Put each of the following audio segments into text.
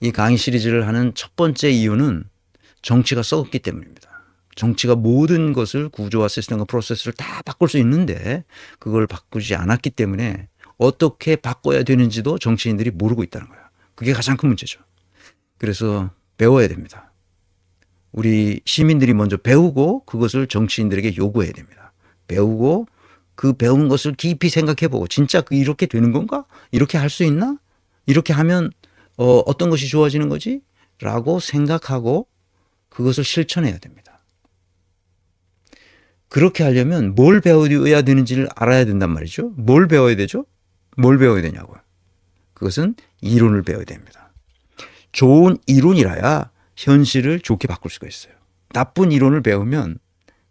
이 강의 시리즈를 하는 첫 번째 이유는 정치가 썩었기 때문입니다. 정치가 모든 것을 구조와 시스템과 프로세스를 다 바꿀 수 있는데 그걸 바꾸지 않았기 때문에 어떻게 바꿔야 되는지도 정치인들이 모르고 있다는 거예요. 그게 가장 큰 문제죠. 그래서 배워야 됩니다. 우리 시민들이 먼저 배우고 그것을 정치인들에게 요구해야 됩니다. 배우고 그 배운 것을 깊이 생각해보고 진짜 이렇게 되는 건가? 이렇게 할 수 있나? 이렇게 하면 어떤 것이 좋아지는 거지? 라고 생각하고 그것을 실천해야 됩니다. 그렇게 하려면 뭘 배워야 되는지를 알아야 된단 말이죠. 뭘 배워야 되죠? 뭘 배워야 되냐고요. 그것은 이론을 배워야 됩니다. 좋은 이론이라야 현실을 좋게 바꿀 수가 있어요. 나쁜 이론을 배우면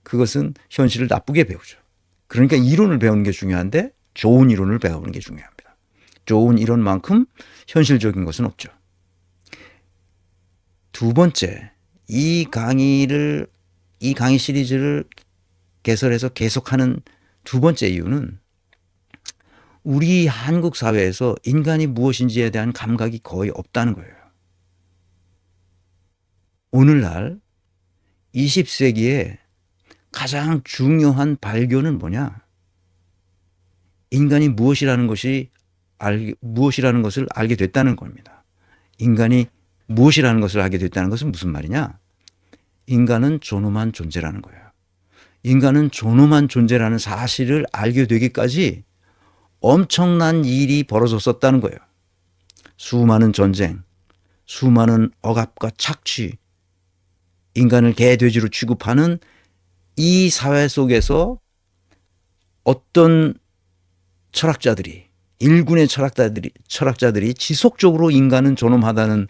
그것은 현실을 나쁘게 배우죠. 그러니까 이론을 배우는 게 중요한데 좋은 이론을 배우는 게 중요합니다. 좋은 이론만큼 현실적인 것은 없죠. 두 번째, 이 강의 시리즈를 개설해서 계속하는 두 번째 이유는 우리 한국 사회에서 인간이 무엇인지에 대한 감각이 거의 없다는 거예요. 오늘날 20세기에 가장 중요한 발견은 뭐냐? 인간이 무엇이라는 것을 알게 됐다는 겁니다. 인간이 무엇이라는 것을 알게 됐다는 것은 무슨 말이냐? 인간은 존엄한 존재라는 거예요. 인간은 존엄한 존재라는 사실을 알게 되기까지 엄청난 일이 벌어졌었다는 거예요. 수많은 전쟁, 수많은 억압과 착취, 인간을 개돼지로 취급하는 이 사회 속에서 어떤 철학자들이, 일군의 철학자들이 지속적으로 인간은 존엄하다는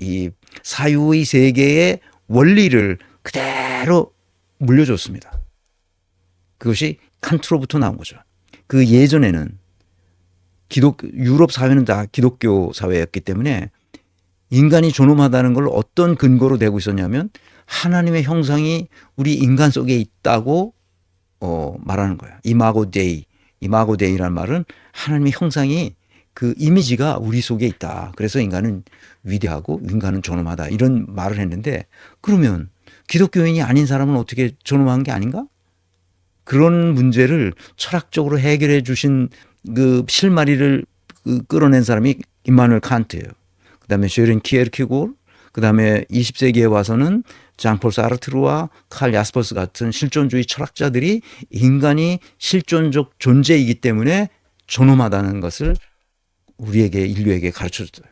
이 사유의 세계의 원리를 그대로 물려줬습니다. 그것이 칸트로부터 나온 거죠. 그 예전에는 유럽 사회는 다 기독교 사회였기 때문에 인간이 존엄하다는 걸 어떤 근거로 대고 있었냐면 하나님의 형상이 우리 인간 속에 있다고 말하는 거예요. 이마고 데이라는 말은 하나님의 형상이 그 이미지가 우리 속에 있다. 그래서 인간은 위대하고 인간은 존엄하다. 이런 말을 했는데 그러면 기독교인이 아닌 사람은 어떻게 존엄한 게 아닌가? 그런 문제를 철학적으로 해결해 주신 그 실마리를 끌어낸 사람이 임마누엘 칸트예요. 그다음에 쉐린 키에르케고르, 그다음에 20세기에 와서는 장폴 사르트르와 칼 야스퍼스 같은 실존주의 철학자들이 인간이 실존적 존재이기 때문에 존엄하다는 것을 우리에게 인류에게 가르쳐줬어요.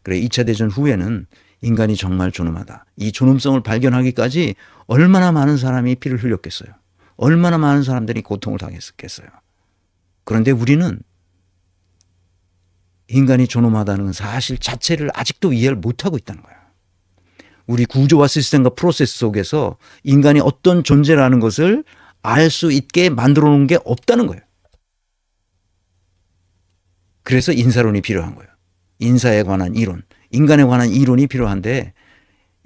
그래 2차 대전 후에는 인간이 정말 존엄하다. 이 존엄성을 발견하기까지 얼마나 많은 사람이 피를 흘렸겠어요. 얼마나 많은 사람들이 고통을 당했겠어요. 그런데 우리는 인간이 존엄하다는 사실 자체를 아직도 이해를 못하고 있다는 거예요. 우리 구조와 시스템과 프로세스 속에서 인간이 어떤 존재라는 것을 알 수 있게 만들어 놓은 게 없다는 거예요. 그래서 인사론이 필요한 거예요. 인사에 관한 이론, 인간에 관한 이론이 필요한데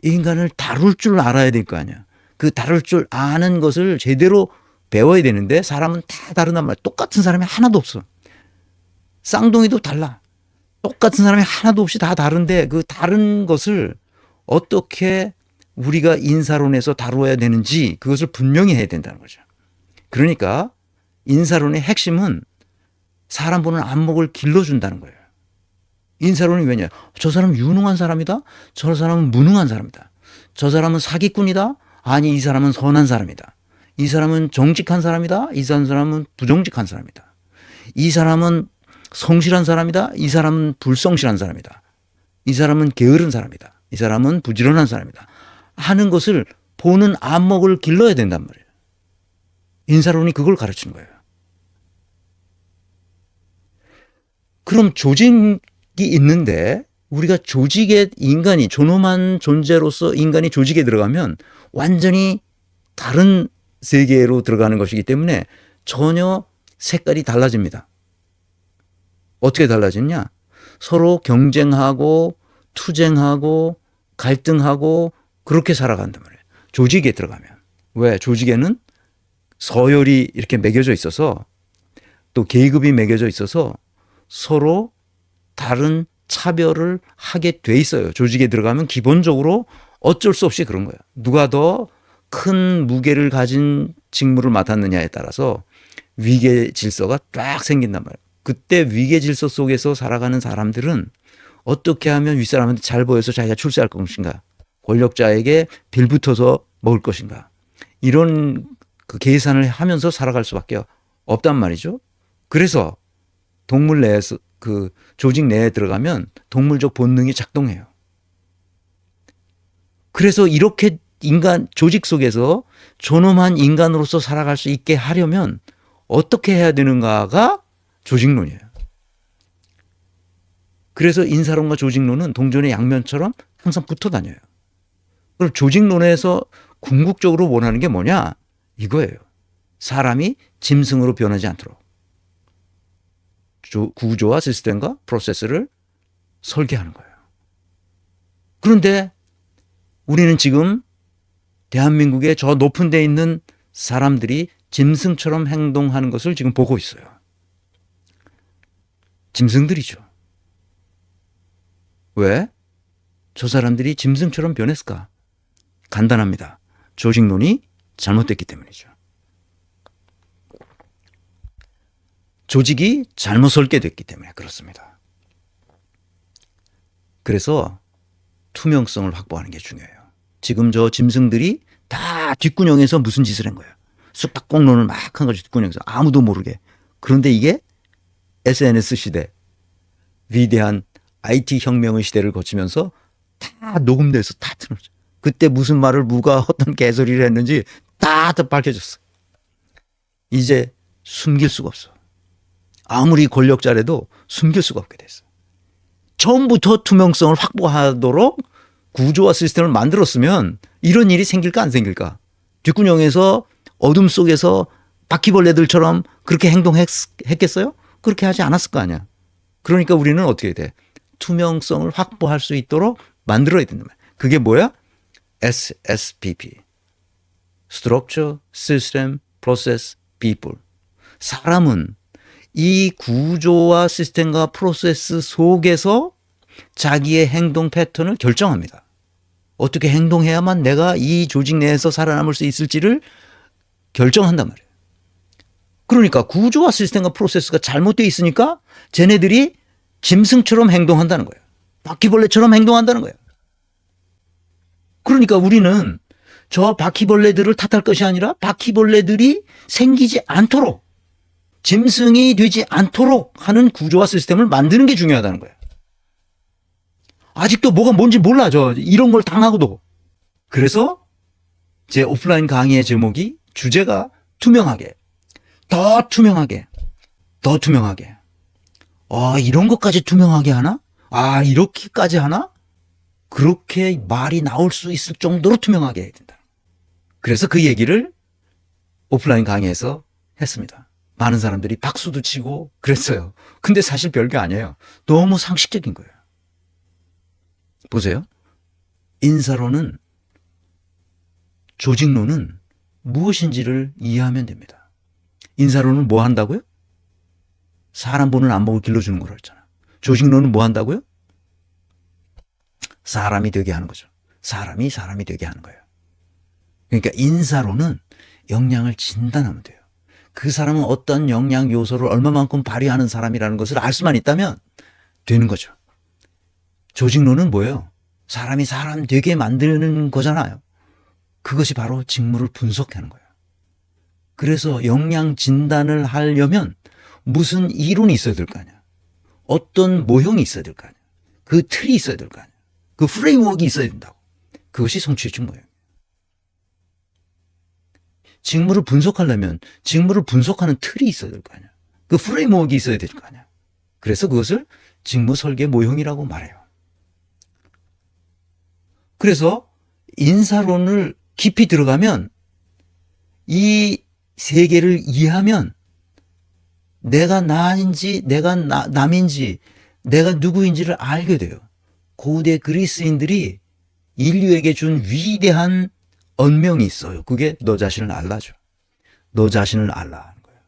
인간을 다룰 줄 알아야 될 거 아니야. 그 다룰 줄 아는 것을 제대로 배워야 되는데 사람은 다 다르단 말이야. 똑같은 사람이 하나도 없어. 쌍둥이도 달라. 똑같은 사람이 하나도 없이 다 다른데 그 다른 것을 어떻게 우리가 인사론에서 다루어야 되는지 그것을 분명히 해야 된다는 거죠. 그러니까 인사론의 핵심은 사람 보는 안목을 길러준다는 거예요. 인사론이 왜냐? 저 사람은 유능한 사람이다. 저 사람은 무능한 사람이다. 저 사람은 사기꾼이다. 아니 이 사람은 선한 사람이다. 이 사람은 정직한 사람이다. 이 사람은 부정직한 사람이다. 이 사람은 성실한 사람이다. 이 사람은 불성실한 사람이다. 이 사람은 게으른 사람이다. 이 사람은 부지런한 사람이다. 하는 것을 보는 안목을 길러야 된단 말이에요. 인사론이 그걸 가르치는 거예요. 그럼 조직이 있는데 우리가 조직에 인간이 존엄한 존재로서 인간이 조직에 들어가면 완전히 다른 세계로 들어가는 것이기 때문에 전혀 색깔이 달라집니다. 어떻게 달라지냐? 서로 경쟁하고 투쟁하고 갈등하고 그렇게 살아간단 말이에요. 조직에 들어가면. 왜? 조직에는 서열이 이렇게 매겨져 있어서 또 계급이 매겨져 있어서 서로 다른 차별을 하게 돼 있어요. 조직에 들어가면 기본적으로 어쩔 수 없이 그런 거야. 누가 더 큰 무게를 가진 직무를 맡았느냐에 따라서 위계 질서가 딱 생긴단 말이에요. 그때 위계 질서 속에서 살아가는 사람들은 어떻게 하면 윗사람한테 잘 보여서 자기가 출세할 것인가, 권력자에게 빌붙어서 먹을 것인가, 이런 그 계산을 하면서 살아갈 수밖에 없단 말이죠. 그래서 동물 내에서 그 조직 내에 들어가면 동물적 본능이 작동해요. 그래서 이렇게 인간 조직 속에서 존엄한 인간으로서 살아갈 수 있게 하려면 어떻게 해야 되는가가 조직론이에요. 그래서 인사론과 조직론은 동전의 양면처럼 항상 붙어 다녀요. 그럼 조직론에서 궁극적으로 원하는 게 뭐냐? 이거예요. 사람이 짐승으로 변하지 않도록 구조와 시스템과 프로세스를 설계하는 거예요. 그런데 우리는 지금 대한민국의 저 높은 데 있는 사람들이 짐승처럼 행동하는 것을 지금 보고 있어요. 짐승들이죠. 왜? 저 사람들이 짐승처럼 변했을까? 간단합니다. 조직론이 잘못됐기 때문이죠. 조직이 잘못 설계됐기 때문에 그렇습니다. 그래서 투명성을 확보하는 게 중요해요. 지금 저 짐승들이 다 뒷구녕에서 무슨 짓을 한 거예요. 쑥박공론을 막 한 거죠. 뒷구녕에서 아무도 모르게. 그런데 이게 SNS 시대, 위대한 IT 혁명의 시대를 거치면서 다 녹음돼서 다 틀어져. 그때 무슨 말을 누가 어떤 개소리를 했는지 다 밝혀졌어. 이제 숨길 수가 없어. 아무리 권력자라도 숨길 수가 없게 됐어. 처음부터 투명성을 확보하도록 구조와 시스템을 만들었으면 이런 일이 생길까 안 생길까? 뒷구녕에서 어둠 속에서 바퀴벌레들처럼 그렇게 행동했겠어요? 그렇게 하지 않았을 거 아니야. 그러니까 우리는 어떻게 돼? 투명성을 확보할 수 있도록 만들어야 된다. 그게 뭐야? SSPP. Structure, System, Process, People. 사람은 이 구조와 시스템과 프로세스 속에서 자기의 행동 패턴을 결정합니다. 어떻게 행동해야만 내가 이 조직 내에서 살아남을 수 있을지를 결정한단 말이에요. 그러니까 구조와 시스템과 프로세스가 잘못되어 있으니까 쟤네들이 짐승처럼 행동한다는 거예요. 바퀴벌레처럼 행동한다는 거예요. 그러니까 우리는 저 바퀴벌레들을 탓할 것이 아니라 바퀴벌레들이 생기지 않도록, 짐승이 되지 않도록 하는 구조와 시스템을 만드는 게 중요하다는 거예요. 아직도 뭐가 뭔지 몰라, 이런 걸 당하고도. 그래서 제 오프라인 강의의 제목이, 주제가 투명하게, 더 투명하게, 더 투명하게. 이런 것까지 투명하게 하나? 이렇게까지 하나? 그렇게 말이 나올 수 있을 정도로 투명하게 해야 된다. 그래서 그 얘기를 오프라인 강의에서 했습니다. 많은 사람들이 박수도 치고 그랬어요. 근데 사실 별게 아니에요. 너무 상식적인 거예요. 보세요. 인사론은, 조직론은 무엇인지를 이해하면 됩니다. 인사론은 뭐 한다고요? 사람 보는 안목을 길러주는 거라 했잖아. 조직론은 뭐 한다고요? 사람이 되게 하는 거죠. 사람이 되게 하는 거예요. 그러니까 인사론은 역량을 진단하면 돼요. 그 사람은 어떤 역량 요소를 얼마만큼 발휘하는 사람이라는 것을 알 수만 있다면 되는 거죠. 조직론은 뭐예요? 사람이 사람 되게 만드는 거잖아요. 그것이 바로 직무를 분석하는 거예요. 그래서 역량 진단을 하려면 무슨 이론이 있어야 될 거 아니야. 어떤 모형이 있어야 될 거 아니야. 그 틀이 있어야 될 거 아니야. 그 프레임워크가 있어야 된다고. 그것이 성취의 직무예요. 직무를 분석하려면 직무를 분석하는 틀이 있어야 될 거 아니야. 그 프레임워크가 있어야 될 거 아니야. 그래서 그것을 직무 설계 모형이라고 말해요. 그래서 인사론을 깊이 들어가면, 이 세계를 이해하면 내가 나인지 내가 남인지 내가 누구인지를 알게 돼요. 고대 그리스인들이 인류에게 준 위대한 언명이 있어요. 그게 너 자신을 알라죠. 너 자신을 알라 하는 거예요.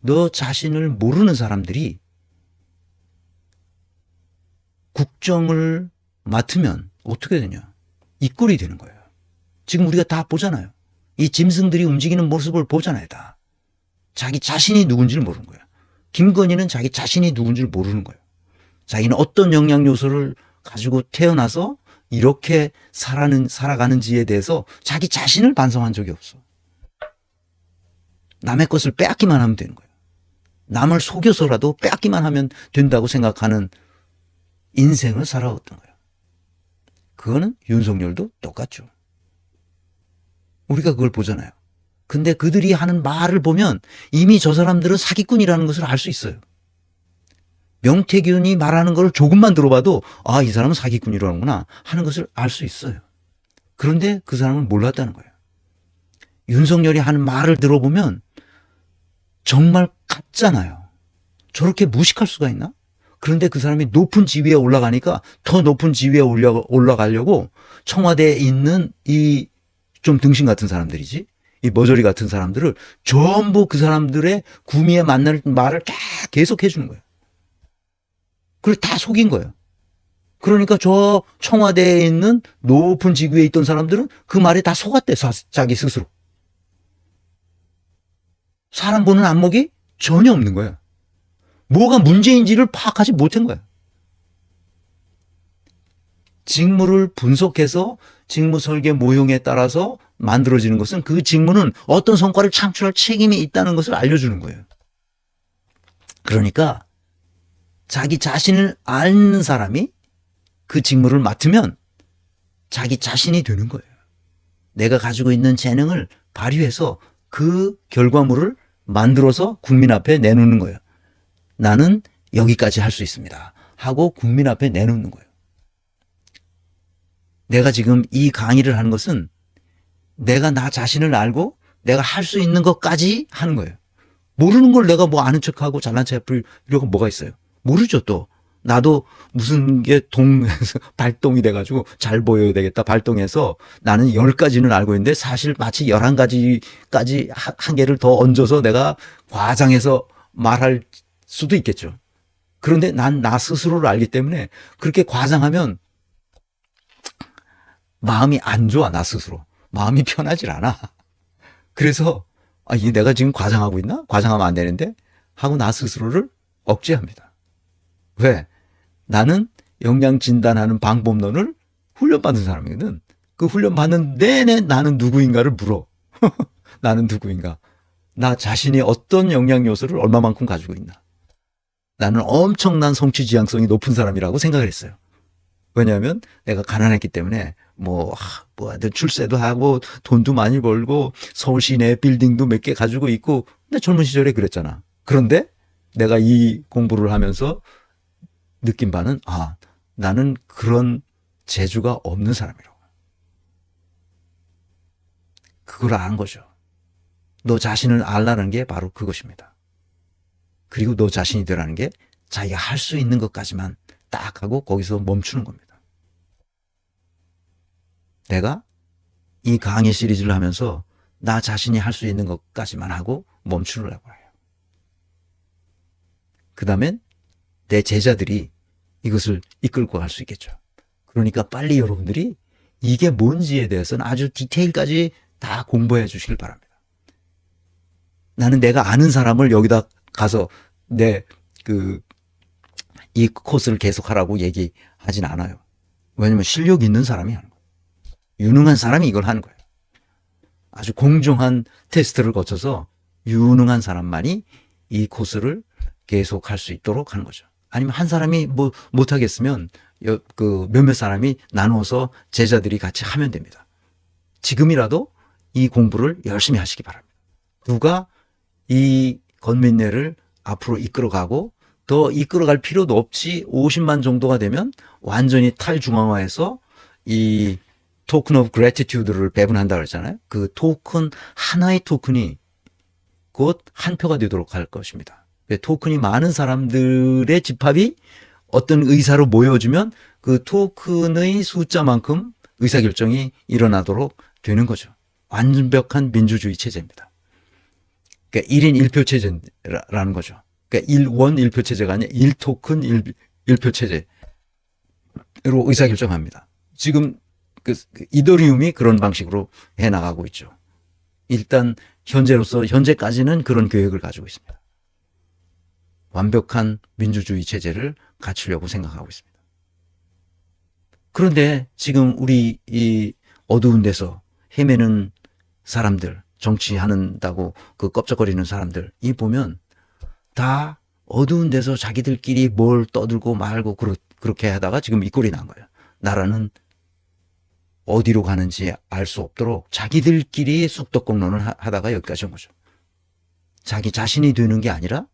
너 자신을 모르는 사람들이 국정을 맡으면 어떻게 되냐? 이 꼴이 되는 거예요. 지금 우리가 다 보잖아요. 이 짐승들이 움직이는 모습을 보잖아요. 다. 자기 자신이 누군지를 모르는 거예요. 김건희는 자기 자신이 누군지를 모르는 거예요. 자기는 어떤 영양 요소를 가지고 태어나서 이렇게 살아가는지에 대해서 자기 자신을 반성한 적이 없어. 남의 것을 빼앗기만 하면 되는 거예요. 남을 속여서라도 빼앗기만 하면 된다고 생각하는 인생을 살아왔던 거예요. 그거는 윤석열도 똑같죠. 우리가 그걸 보잖아요. 근데 그들이 하는 말을 보면 이미 저 사람들은 사기꾼이라는 것을 알 수 있어요. 명태균이 말하는 걸 조금만 들어봐도 아, 이 사람은 사기꾼이라는구나 하는 것을 알 수 있어요. 그런데 그 사람은 몰랐다는 거예요. 윤석열이 하는 말을 들어보면 정말 같잖아요. 저렇게 무식할 수가 있나? 그런데 그 사람이 높은 지위에 올라가니까 더 높은 지위에 올라가려고 청와대에 있는 이 좀 등신 같은 사람들이지, 이 머저리 같은 사람들을 전부 그 사람들의 구미에 맞는 말을 계속 해주는 거예요. 그걸 다 속인 거예요. 그러니까 저 청와대에 있는 높은 직위에 있던 사람들은 그 말에 다 속았대, 자기 스스로. 사람 보는 안목이 전혀 없는 거예요. 뭐가 문제인지를 파악하지 못한 거예요. 직무를 분석해서 직무 설계 모형에 따라서 만들어지는 것은 그 직무는 어떤 성과를 창출할 책임이 있다는 것을 알려주는 거예요. 그러니까 자기 자신을 아는 사람이 그 직무를 맡으면 자기 자신이 되는 거예요. 내가 가지고 있는 재능을 발휘해서 그 결과물을 만들어서 국민 앞에 내놓는 거예요. 나는 여기까지 할 수 있습니다 하고 국민 앞에 내놓는 거예요. 내가 지금 이 강의를 하는 것은 내가 나 자신을 알고 내가 할 수 있는 것까지 하는 거예요. 모르는 걸 내가 뭐 아는 척하고 잘난 척 이러고 뭐가 있어요. 모르죠. 또 나도 무슨 게 발동이 돼가지고 잘 보여야 되겠다 발동해서 나는 10가지는 알고 있는데 사실 마치 11가지까지 한 개를 더 얹어서 내가 과장해서 말할 수도 있겠죠. 그런데 난 나 스스로를 알기 때문에 그렇게 과장하면 마음이 안 좋아. 나 스스로 마음이 편하질 않아. 그래서 이게 내가 지금 과장하고 있나? 과장하면 안 되는데 하고 나 스스로를 억제합니다. 왜? 나는 영양 진단하는 방법론을 훈련받은 사람이거든. 그 훈련받는 내내 나는 누구인가를 물어. 나는 누구인가? 나 자신이 어떤 영양 요소를 얼마만큼 가지고 있나? 나는 엄청난 성취 지향성이 높은 사람이라고 생각을 했어요. 왜냐하면 내가 가난했기 때문에 출세도 하고 돈도 많이 벌고 서울 시내 빌딩도 몇 개 가지고 있고 근데 젊은 시절에 그랬잖아. 그런데 내가 이 공부를 하면서 느낀 바는 나는 그런 재주가 없는 사람이라고. 그걸 안 거죠. 너 자신을 알라는 게 바로 그것입니다. 그리고 너 자신이 되라는 게 자기가 할 수 있는 것까지만 딱 하고 거기서 멈추는 겁니다. 내가 이 강의 시리즈를 하면서 나 자신이 할 수 있는 것까지만 하고 멈추려고 해요. 그 다음엔 내 제자들이 이것을 이끌고 갈 수 있겠죠. 그러니까 빨리 여러분들이 이게 뭔지에 대해서는 아주 디테일까지 다 공부해 주시길 바랍니다. 나는 내가 아는 사람을 여기다 가서 이 코스를 계속하라고 얘기하진 않아요. 왜냐면 실력 있는 사람이 하는 거예요. 유능한 사람이 이걸 하는 거예요. 아주 공정한 테스트를 거쳐서 유능한 사람만이 이 코스를 계속할 수 있도록 하는 거죠. 아니면 한 사람이 못하겠으면 몇몇 사람이 나누어서 제자들이 같이 하면 됩니다. 지금이라도 이 공부를 열심히 하시기 바랍니다. 누가 이 건민회를 앞으로 이끌어가고 더 이끌어갈 필요도 없이 50만 정도가 되면 완전히 탈중앙화해서 이 토큰 오브 그래티튜드를 배분한다고 했잖아요. 그 토큰, 하나의 토큰이 곧 한 표가 되도록 할 것입니다. 토큰이 많은 사람들의 집합이 어떤 의사로 모여주면 그 토큰의 숫자만큼 의사결정이 일어나도록 되는 거죠. 완벽한 민주주의 체제입니다. 그러니까 1인 1표 체제라는 거죠. 그러니까 1원 1표 체제가 아니라 1토큰 1표 체제. 의사결정합니다. 지금 그 이더리움이 그런 방식으로 해 나가고 있죠. 일단 현재까지는 그런 계획을 가지고 있습니다. 완벽한 민주주의 체제를 갖추려고 생각하고 있습니다. 그런데 지금 우리 이 어두운 데서 헤매는 사람들, 정치하는다고 그 껍적거리는 사람들 이 보면 다 어두운 데서 자기들끼리 뭘 떠들고 말고 그렇게 하다가 지금 이 꼴이 난 거예요. 나라는 어디로 가는지 알 수 없도록 자기들끼리 쑥덕공론을 하다가 여기까지 온 거죠. 자기 자신이 되는 게 아니라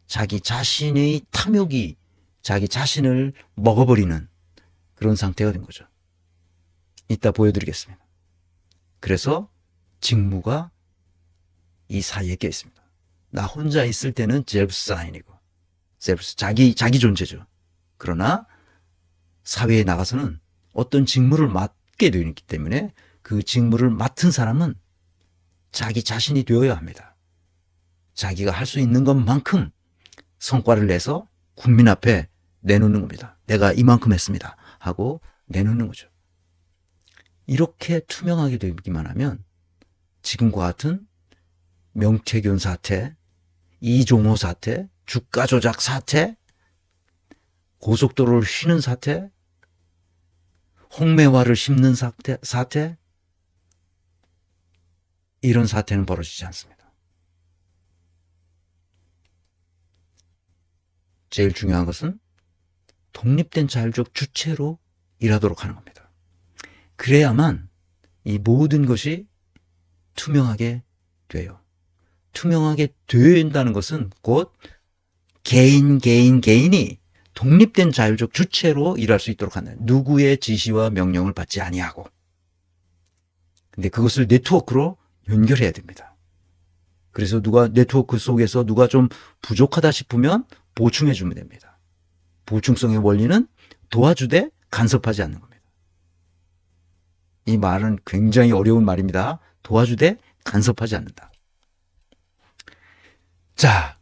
자기 자신의 탐욕이 자기 자신을 먹어버리는 그런 상태가 된 거죠. 이따 보여드리겠습니다. 그래서 직무가 이 사이에 껴 있습니다. 나 혼자 있을 때는 셀프사인이고, 자기 존재죠. 그러나 사회에 나가서는 어떤 직무를 맡게 되기 때문에 그 직무를 맡은 사람은 자기 자신이 되어야 합니다. 자기가 할 수 있는 것만큼 성과를 내서 국민 앞에 내놓는 겁니다. 내가 이만큼 했습니다 하고 내놓는 거죠. 이렇게 투명하게 되기만 하면 지금과 같은 명태균 사태, 이종호 사태, 주가 조작 사태, 고속도로를 휘는 사태, 홍매화를 심는 사태, 이런 사태는 벌어지지 않습니다. 제일 중요한 것은 독립된 자율적 주체로 일하도록 하는 겁니다. 그래야만 이 모든 것이 투명하게 돼요. 투명하게 된다는 것은 곧 개인이 독립된 자율적 주체로 일할 수 있도록 하는, 누구의 지시와 명령을 받지 아니하고. 근데 그것을 네트워크로 연결해야 됩니다. 그래서 누가 네트워크 속에서 누가 좀 부족하다 싶으면 보충해 주면 됩니다. 보충성의 원리는 도와주되 간섭하지 않는 겁니다. 이 말은 굉장히 어려운 말입니다. 도와주되 간섭하지 않는다. 자,